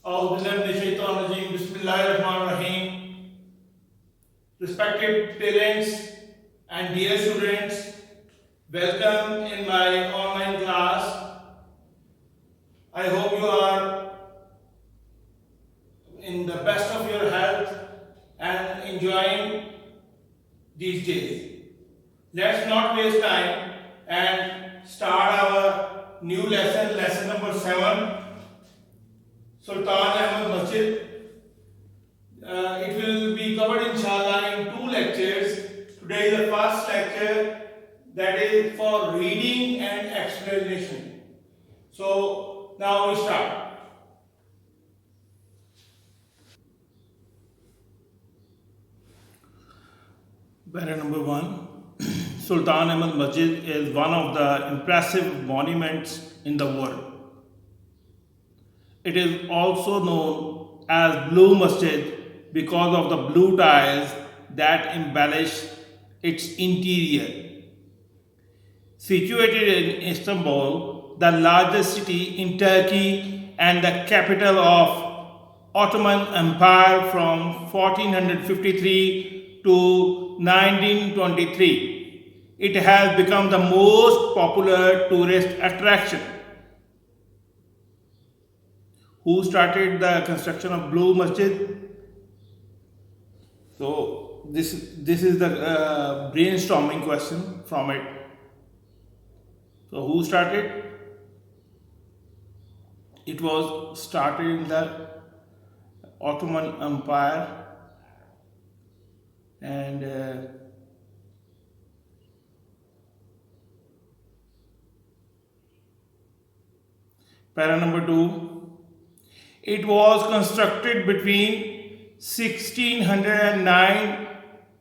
Bismillahirrahmanirrahim. Respected parents and dear students, welcome in my online class. I hope you are in the best of your health and enjoying these days. Let's not waste time and start our new lesson, lesson number 7, Sultan Ahmad Masjid. It will be covered inshallah in 2 lectures. Today is the first lecture, that is for reading and explanation. So now we start. Para number 1. Sultan Ahmad Masjid is one of the impressive monuments in the world. It is also known as Blue Masjid because of the blue tiles that embellish its interior. Situated in Istanbul, the largest city in Turkey and the capital of Ottoman Empire from 1453 to 1923, it has become the most popular tourist attraction. Who started the construction of Blue Masjid? So this is the brainstorming question from it. So who started? It was started in the Ottoman Empire, and para number 2. It was constructed between 1609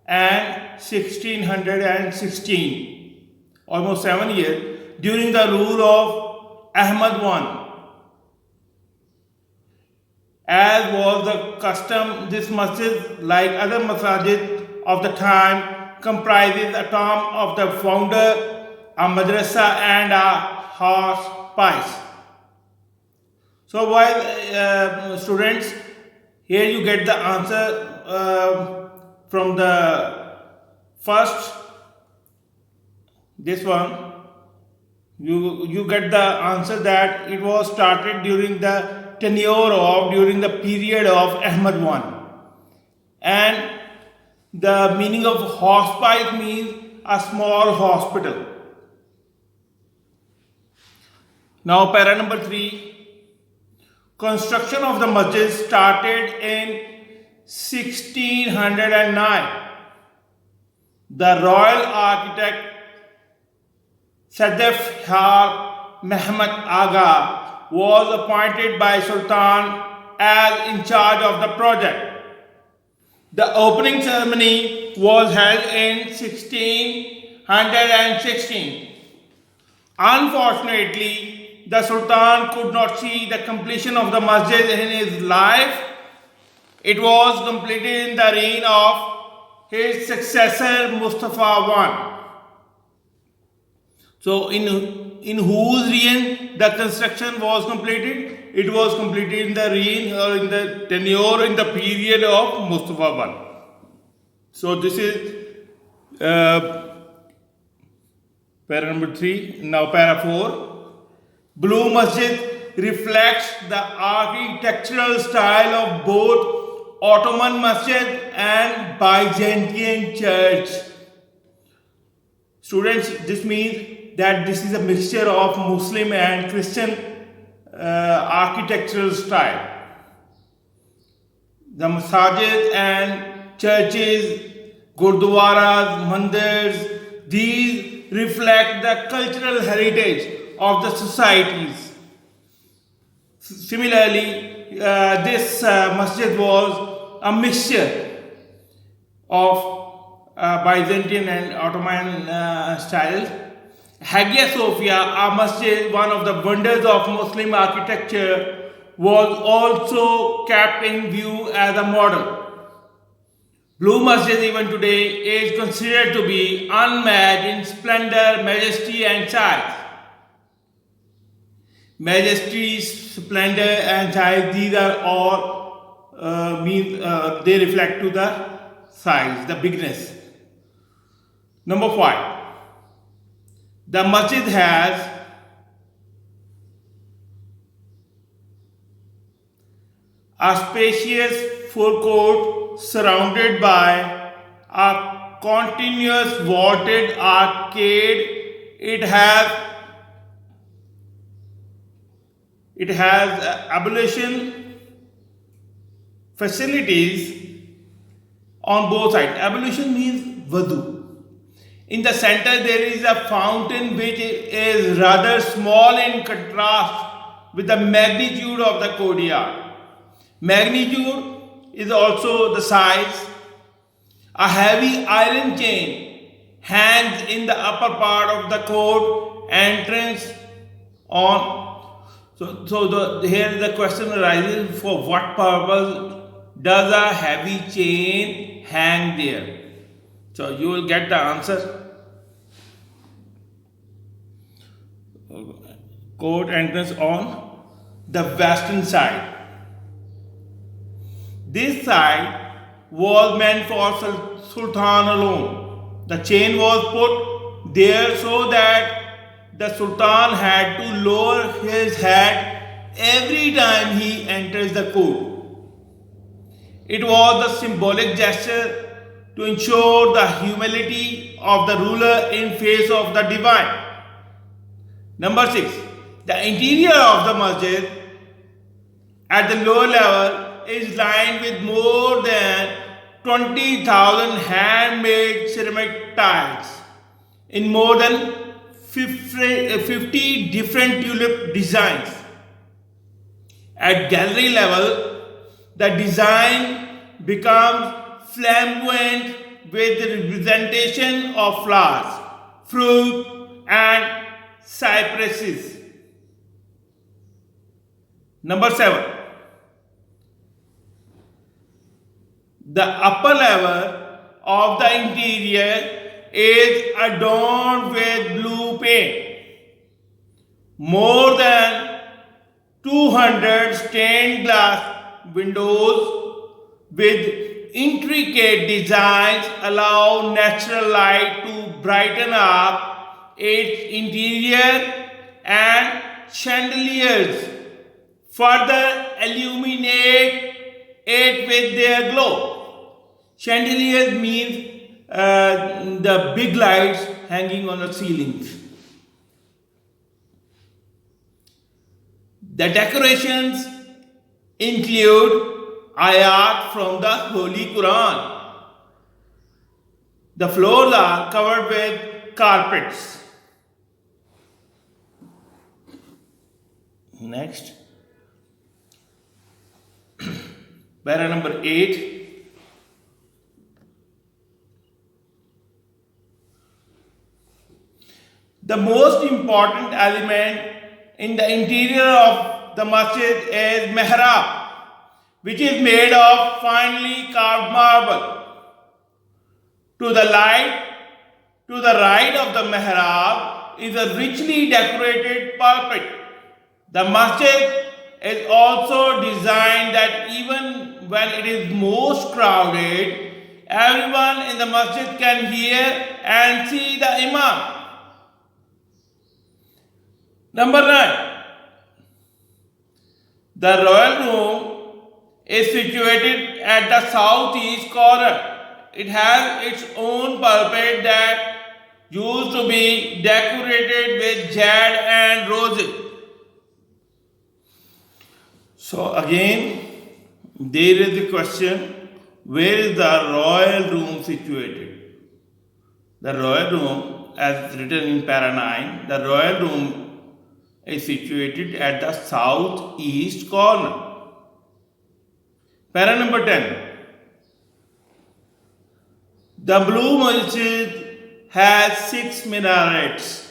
and 1616, almost 7 years, during the rule of Ahmad I. As was the custom, this masjid, like other masajid of the time, comprises a tomb of the founder, a madrasa, and a hospice. So while students, here you get the answer from the first, this one, you get the answer that it was started during the during the period of Ahmad I. And the meaning of hospice means a small hospital. Now para number 3. Construction of the masjid started in 1609. The royal architect Sadaf Mehmet Aga was appointed by Sultan as in charge of the project. The opening ceremony was held in 1616. Unfortunately, the Sultan could not see the completion of the masjid in his life. It was completed in the reign of his successor Mustafa I. So in whose reign the construction was completed? It was completed in the reign or in the tenure, in the period of Mustafa I. So this is para number 3. Now para 4. Blue Masjid reflects the architectural style of both Ottoman Masjid and Byzantine church. Students, this means that this is a mixture of Muslim and Christian architectural style. The masajid and churches, gurdwaras, mandirs, these reflect the cultural heritage of the societies. Similarly, this masjid was a mixture of Byzantine and Ottoman styles. Hagia Sophia, a masjid, one of the wonders of Muslim architecture, was also kept in view as a model. Blue Masjid even today is considered to be unmatched in splendor, majesty and size. Majesty, splendor and size, these are all they reflect to the size, the bigness. Number 5. The masjid has a spacious forecourt surrounded by a continuous vaulted arcade. It has ablution facilities on both sides. Ablution means wudu. In the center there is a fountain which is rather small in contrast with the magnitude of the courtyard. Magnitude is also the size. A heavy iron chain hangs in the upper part of the court entrance on. Here the question arises, for what purpose does a heavy chain hang there? So you will get the answer. Court entrance on the western side. This side was meant for Sultan alone. The chain was put there so that the Sultan had to lower his head every time he enters the court. It was a symbolic gesture to ensure the humility of the ruler in face of the divine. Number 6. The interior of the masjid at the lower level is lined with more than 20,000 handmade ceramic tiles in more than 50 different tulip designs. At gallery level, the design becomes flamboyant with the representation of flowers, fruit, and cypresses. Number 7. The upper level of the interior is adorned with blue paint. More than 200 stained glass windows with intricate designs allow natural light to brighten up its interior, and chandeliers further illuminate it with their glow. Chandeliers means the big lights hanging on the ceilings. The decorations include ayat from the Holy Quran. The floors are covered with carpets. Next, para number 8. The most important element in the interior of the masjid is mihrab, which is made of finely carved marble. To the right of the mihrab is a richly decorated pulpit. The masjid is also designed that even when it is most crowded, everyone in the masjid can hear and see the imam. Number 9. The royal room is situated at the southeast corner. It has its own pulpit that used to be decorated with jade and roses. So again, there is the question, where is the royal room situated? The royal room, as written in para 9, the royal room is situated at the southeast corner. Para number 10. The Blue Masjid has 6 minarets.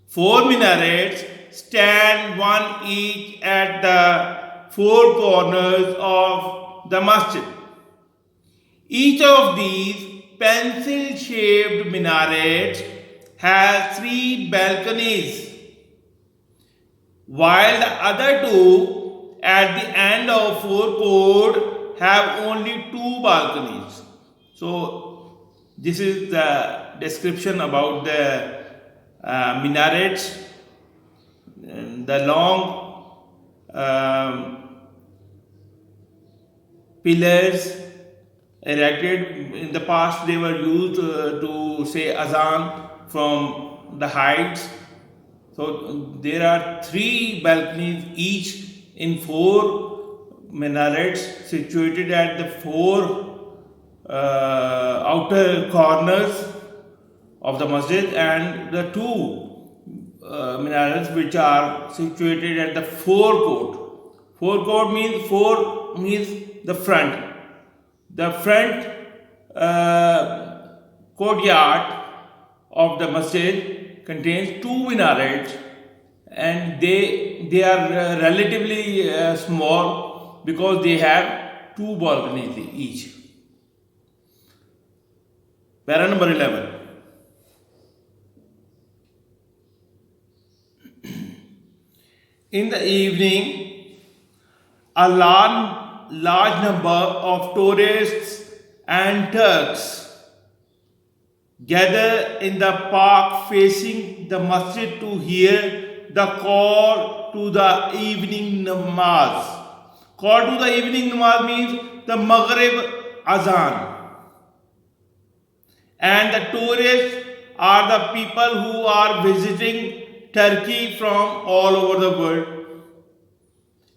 4 minarets stand one each at the 4 corners of the masjid. Each of these pencil-shaped minarets has 3 balconies. while the other two at the end of forecourt have only two balconies. So this is the description about the minarets, the long pillars erected. In the past they were used to say azan from the heights. So there are three balconies each in four minarets situated at the four outer corners of the masjid, and the two minarets which are situated at the forecourt. Forecourt means the front. The front courtyard of the masjid contains two minarets, and they are relatively small because they have two balconies each. Para number 11. In the evening, a large number of tourists and Turks gather in the park facing the masjid to hear the call to the evening namaz. Call to the evening namaz means the Maghrib azan. And the tourists are the people who are visiting Turkey from all over the world.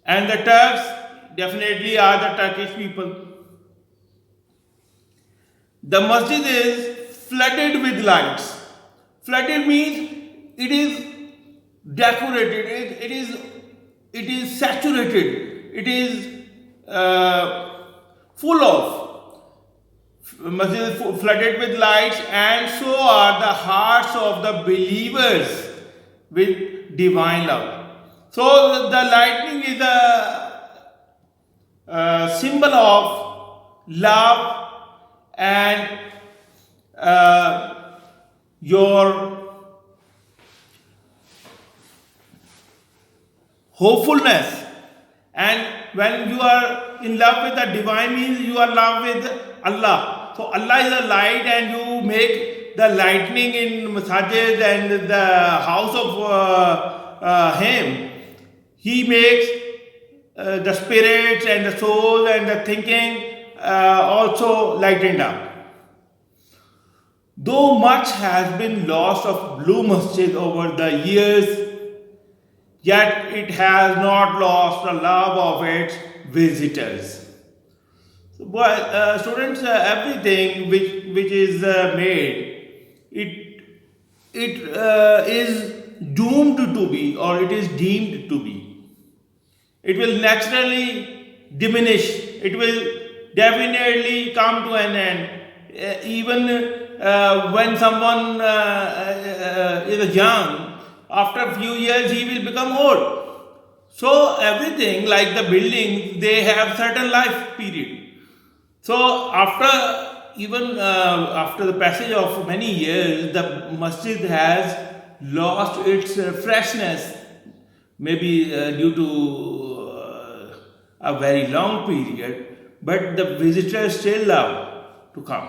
And the Turks definitely are the Turkish people. The masjid is flooded with lights. Flooded means it is decorated, it is saturated, it is full of. Masjid is flooded with lights, and so are the hearts of the believers with divine love. So the lightning is a symbol of love and your hopefulness. And when you are in love with the divine means you are in love with Allah. So Allah is a light, and you make the lightning in masajid and the house of Him. He makes the spirits and the soul and the thinking also lightened up. Though much has been lost of Blue Masjid over the years, yet it has not lost the love of its visitors. So, students, everything which is made, it is doomed to be, or it is deemed to be. It will naturally diminish. It will definitely come to an end. Even when someone is young, after a few years he will become old. So everything, like the buildings, they have certain life period. So after the passage of many years, the masjid has lost its freshness, maybe due to a very long period, but the visitors still love to come.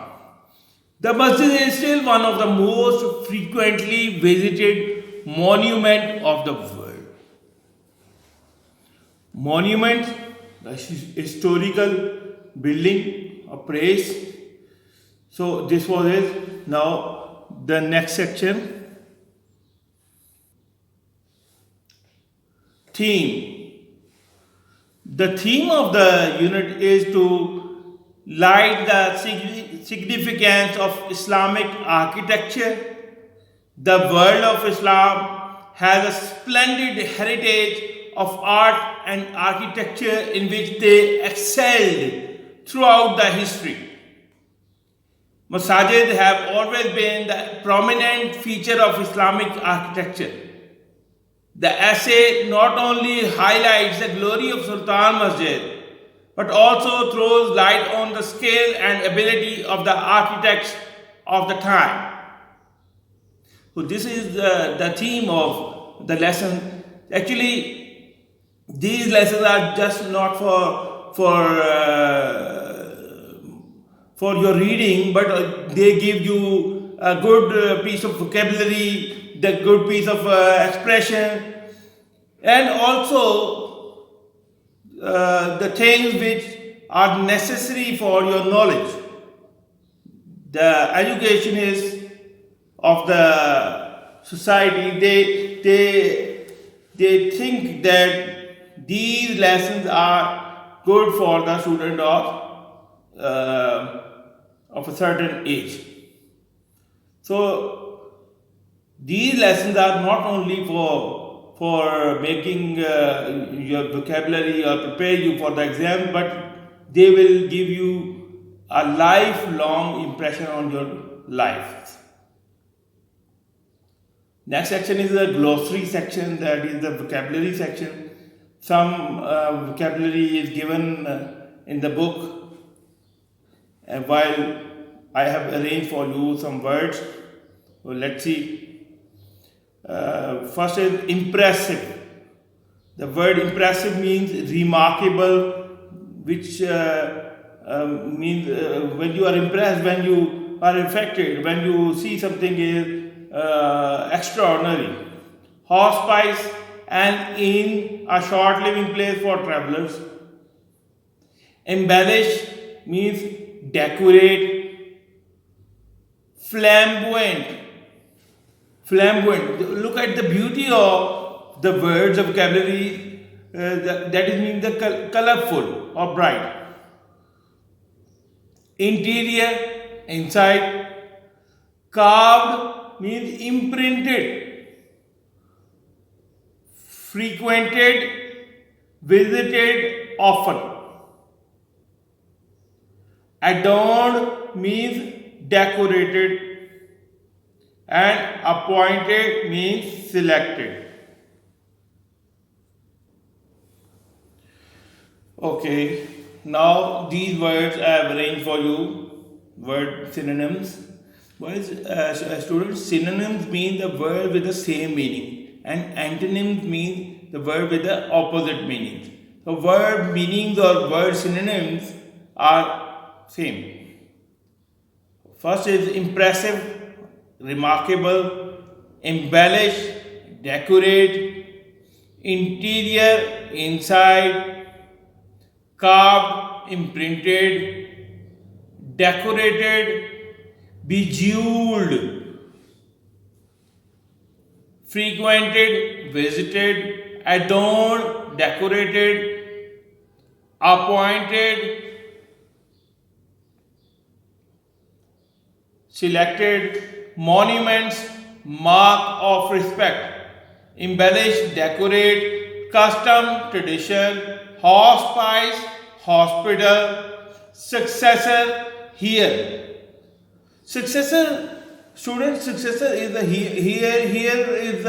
The masjid is still one of the most frequently visited monument of the world. Monument, the historical building of praise. So this was it. Now the next section. Theme. The theme of the unit is to light the significance of Islamic architecture. The world of Islam has a splendid heritage of art and architecture in which they excelled throughout the history. Masajid have always been the prominent feature of Islamic architecture. The essay not only highlights the glory of Sultan Masjid, but also throws light on the skill and ability of the architects of the time. So this is the theme of the lesson, Actually, these lessons are just not for your reading, but they give you a good piece of vocabulary, the good piece of expression, and also the things which are necessary for your knowledge. The education is of the society. They think that these lessons are good for the student of a certain age. So these lessons are not only for making your vocabulary or prepare you for the exam, but they will give you a lifelong impression on your life. Next section is the glossary section, that is the vocabulary section. Some vocabulary is given in the book, while I have arranged for you some words. So let's see. First is impressive. The word impressive means remarkable, which means when you are impressed, when you are affected, when you see something is extraordinary. Hospice, and inn, a short living place for travelers. Embellish means decorate. Flamboyant. Flamboyant. Look at the beauty of the words of vocabulary. That is means the colorful or bright. Interior, inside. Carved means imprinted. Frequented, visited often. Adorned means decorated, and appointed means selected. Okay, now these words I have arranged for you, word synonyms. Boys, students, synonyms mean the word with the same meaning, and antonyms mean the word with the opposite meaning. The word meanings or word synonyms are same. First is impressive, remarkable, embellish, decorate, interior, inside, carved, imprinted, decorated, bejeweled, frequented, visited, adorned, decorated, appointed, selected, monuments, mark of respect, embellish, decorate, custom, tradition, hospice, hospital, successor, here. Successor, student, successor is the here is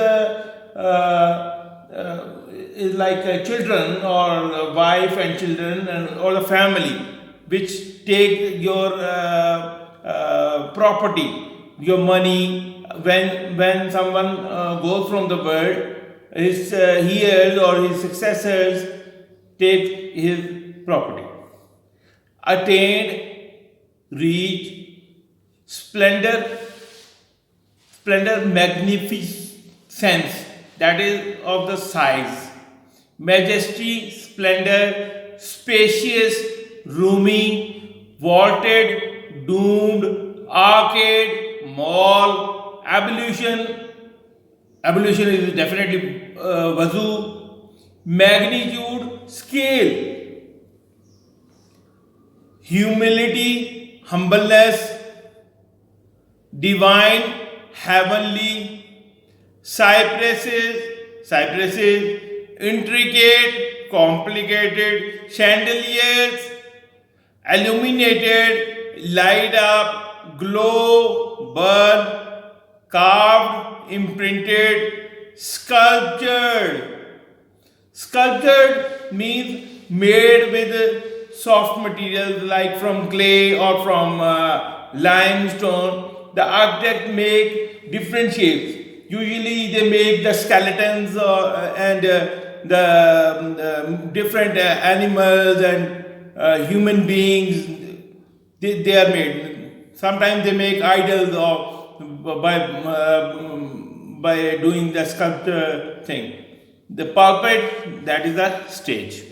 is like children or wife and children and or the family which take your property, your money. When someone goes from the world, his heirs or his successors take his property. Attained, reach, splendor, magnificence, that is of the size. Majesty, splendor, spacious, roomy, vaulted, doomed, arcade, mall, ablution. Ablution is definitely wazoo. Magnitude, scale. Humility, humbleness, divine, heavenly, cypresses, intricate, complicated, chandeliers, illuminated, light up, glow, burn, carved, imprinted, sculptured. Sculptured means made with soft materials like from clay or from limestone. The architect make different shapes Usually they make the skeletons and the different animals and human beings. They are made. Sometimes they make idols of by doing the sculpture thing. The pulpit, that is the stage.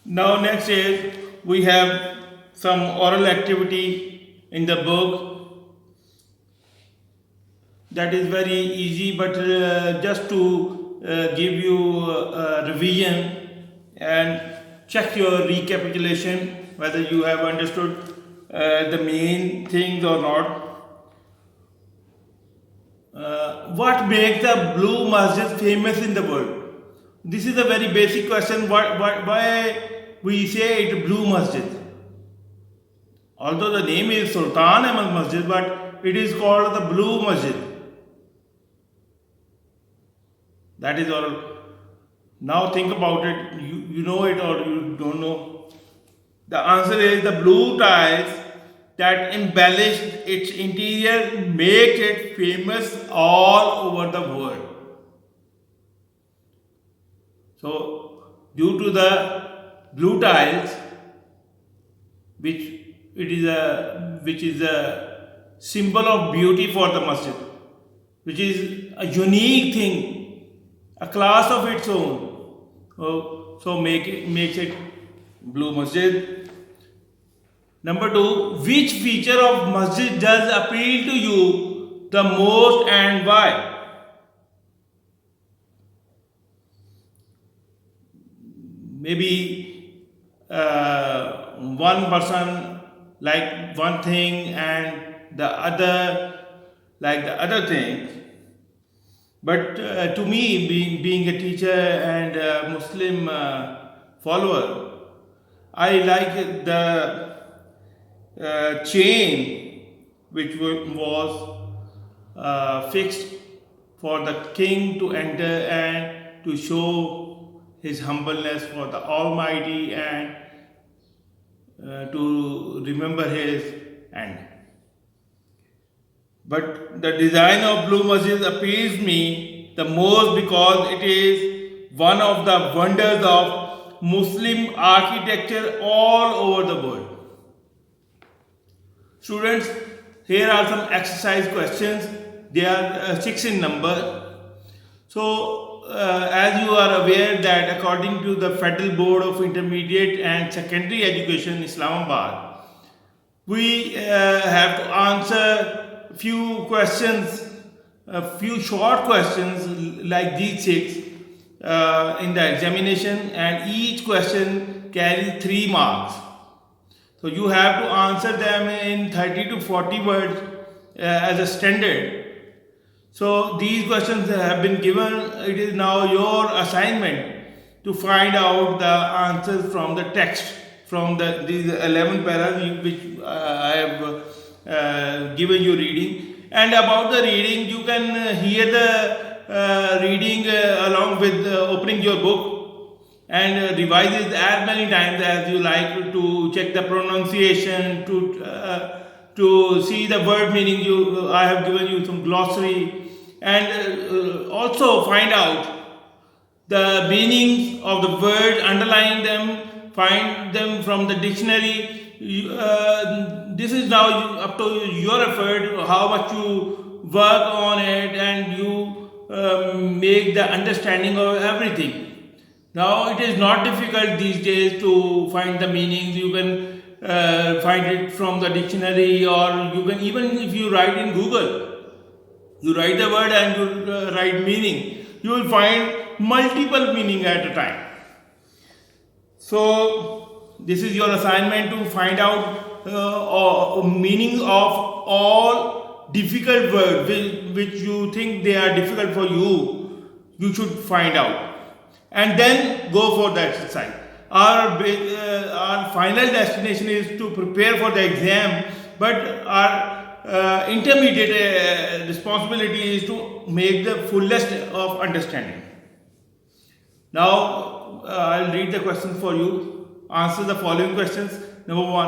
Now next is we have some oral activity in the book that is very easy, but just to give you a revision and check your recapitulation whether you have understood the main things or not. What makes the Blue Masjid famous in the world? This is a very basic question. Why we say it Blue Masjid? Although the name is Sultan Ahmed Masjid, but it is called the Blue Masjid. That is all. Now think about it. You know it or you don't know. The answer is the blue tiles that embellished its interior make it famous all over the world. So, due to the blue tiles, which is a symbol of beauty for the masjid, which is a unique thing, a class of its own. So makes it Blue Masjid. Number 2, which feature of masjid does appeal to you the most and why? Maybe one person like one thing and the other like the other thing. But to me, being a teacher and a Muslim follower, I like the chain which was fixed for the king to enter and to show his humbleness for the Almighty and to remember his end. But the design of Blue Masjid appeals me the most because it is one of the wonders of Muslim architecture all over the world. Students, here are some exercise questions. They are 6 in number. So, as you are aware that according to the Federal Board of Intermediate and Secondary Education, Islamabad, we have to answer few questions, a few short questions like these 6 in the examination, and each question carries 3 marks. So you have to answer them in 30 to 40 words as a standard. So these questions have been given. It is now your assignment to find out the answers from the text, from these 11 paras which I have given you reading. And about the reading, you can hear the reading along with opening your book and revise it as many times as you like to check the pronunciation, to see the word meaning. I have given you some glossary, and also find out the meanings of the word, underline them, find them from the dictionary. This is now up to your effort, how much you work on it, and you make the understanding of everything. Now it is not difficult these days to find the meanings. You can find it from the dictionary, or you can, even if you write in Google, you write the word and you write meaning, you will find multiple meaning at a time. So this is your assignment to find out meaning of all difficult words which you think they are difficult for you. You should find out and then go for the exercise. Our final destination is to prepare for the exam, but our intermediate responsibility is to make the fullest of understanding. Now I'll read the questions for you. Answer the following questions. Number 1,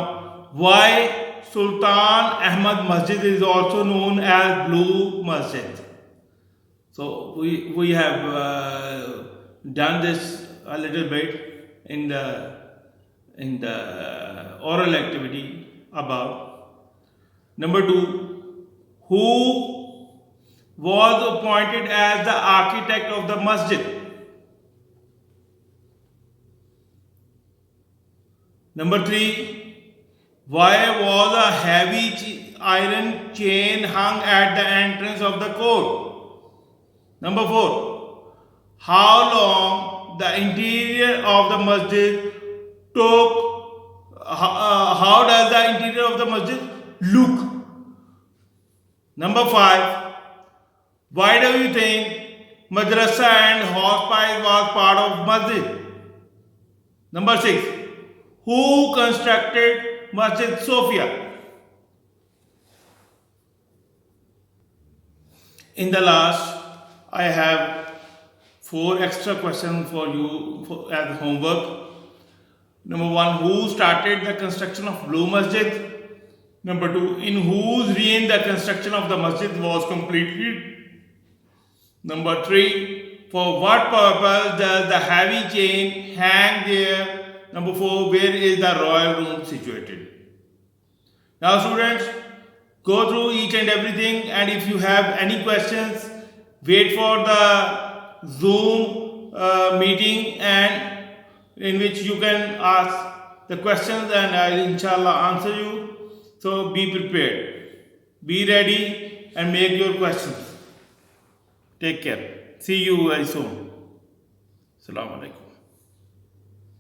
why Sultan Ahmad Masjid is also known as Blue Masjid. So we have done this a little bit in the oral activity above. Number 2, who was appointed as the architect of the masjid? Number 3, why was a heavy iron chain hung at the entrance of the court? Number 4, how long the interior of the masjid took, how does the interior of the masjid look? Number 5, why do you think madrasa and hospice was part of masjid? Number 6, who constructed Masjid Sophia? In the last, I have 4 extra questions for you as homework. Number 1, who started the construction of Blue Masjid? Number 2, in whose reign the construction of the masjid was completed? Number 3, for what purpose does the heavy chain hang there? Number 4, where is the royal room situated? Now students, go through each and everything, and if you have any questions, wait for the Zoom meeting, and in which you can ask the questions and I will inshallah answer you. So be prepared, be ready and make your questions. Take care. See you very soon. Assalamu alaikum.